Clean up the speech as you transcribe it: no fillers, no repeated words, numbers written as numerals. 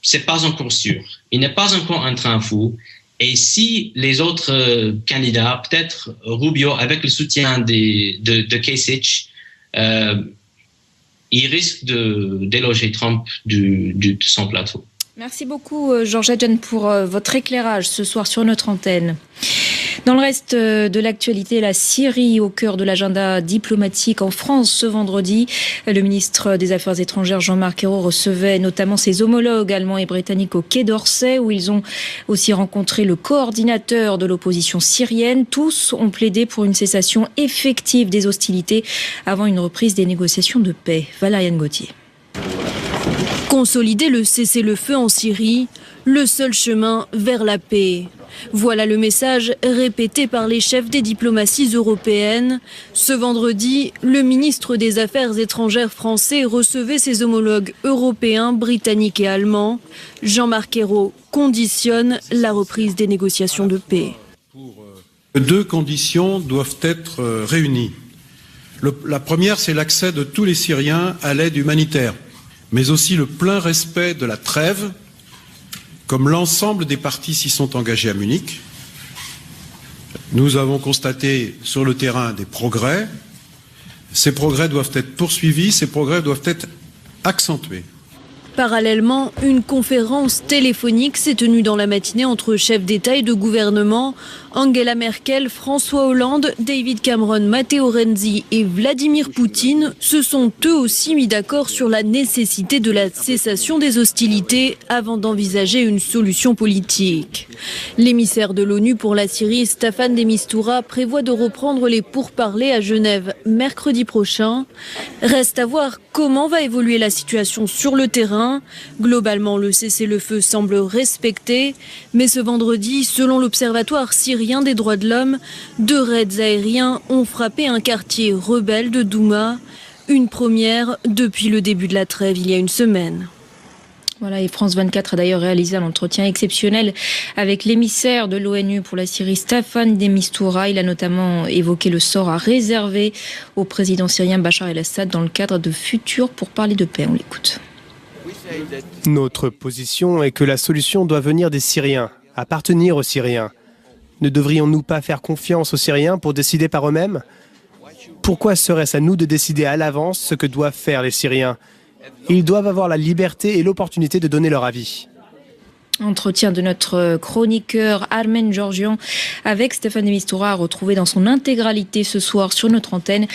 c'est pas encore sûr. Il n'est pas encore un train fou. Et si les autres candidats, peut-être Rubio, avec le soutien de Kasich, il risque de déloger Trump de son plateau. Merci beaucoup, Georges Adjan, pour votre éclairage ce soir sur notre antenne. Dans le reste de l'actualité, la Syrie au cœur de l'agenda diplomatique en France ce vendredi. Le ministre des Affaires étrangères Jean-Marc Ayrault recevait notamment ses homologues allemands et britanniques au Quai d'Orsay, où ils ont aussi rencontré le coordinateur de l'opposition syrienne. Tous ont plaidé pour une cessation effective des hostilités avant une reprise des négociations de paix. Valériane Gauthier. Consolider le cessez-le-feu en Syrie, le seul chemin vers la paix. Voilà le message répété par les chefs des diplomaties européennes. Ce vendredi, le ministre des Affaires étrangères français recevait ses homologues européens, britanniques et allemands. Jean-Marc Ayrault conditionne la reprise des négociations de paix. Deux conditions doivent être réunies. La première, c'est l'accès de tous les Syriens à l'aide humanitaire, mais aussi le plein respect de la trêve, comme l'ensemble des parties s'y sont engagées à Munich. Nous avons constaté sur le terrain des progrès. Ces progrès doivent être poursuivis, ces progrès doivent être accentués. Parallèlement, une conférence téléphonique s'est tenue dans la matinée entre chefs d'État et de gouvernement. Angela Merkel, François Hollande, David Cameron, Matteo Renzi et Vladimir Poutine se sont eux aussi mis d'accord sur la nécessité de la cessation des hostilités avant d'envisager une solution politique. L'émissaire de l'ONU pour la Syrie, Staffan de Mistura, prévoit de reprendre les pourparlers à Genève mercredi prochain. Reste à voir comment va évoluer la situation sur le terrain. Globalement, le cessez-le-feu semble respecté, mais ce vendredi, selon l'Observatoire syrien des droits de l'homme, 2 raids aériens ont frappé un quartier rebelle de Douma, une première depuis le début de la trêve il y a une semaine. Voilà, et France 24 a d'ailleurs réalisé un entretien exceptionnel avec l'émissaire de l'ONU pour la Syrie, Staffan de Mistura. Il a notamment évoqué le sort à réserver au président syrien Bachar el-Assad dans le cadre de futurs pourparlers de paix. On l'écoute. Notre position est que la solution doit venir des Syriens, appartenir aux Syriens. Ne devrions-nous pas faire confiance aux Syriens pour décider par eux-mêmes? Pourquoi serait-ce à nous de décider à l'avance ce que doivent faire les Syriens? Ils doivent avoir la liberté et l'opportunité de donner leur avis. Entretien de notre chroniqueur Armen Georgian avec Staffan de Mistura, retrouvé dans son intégralité ce soir sur notre antenne.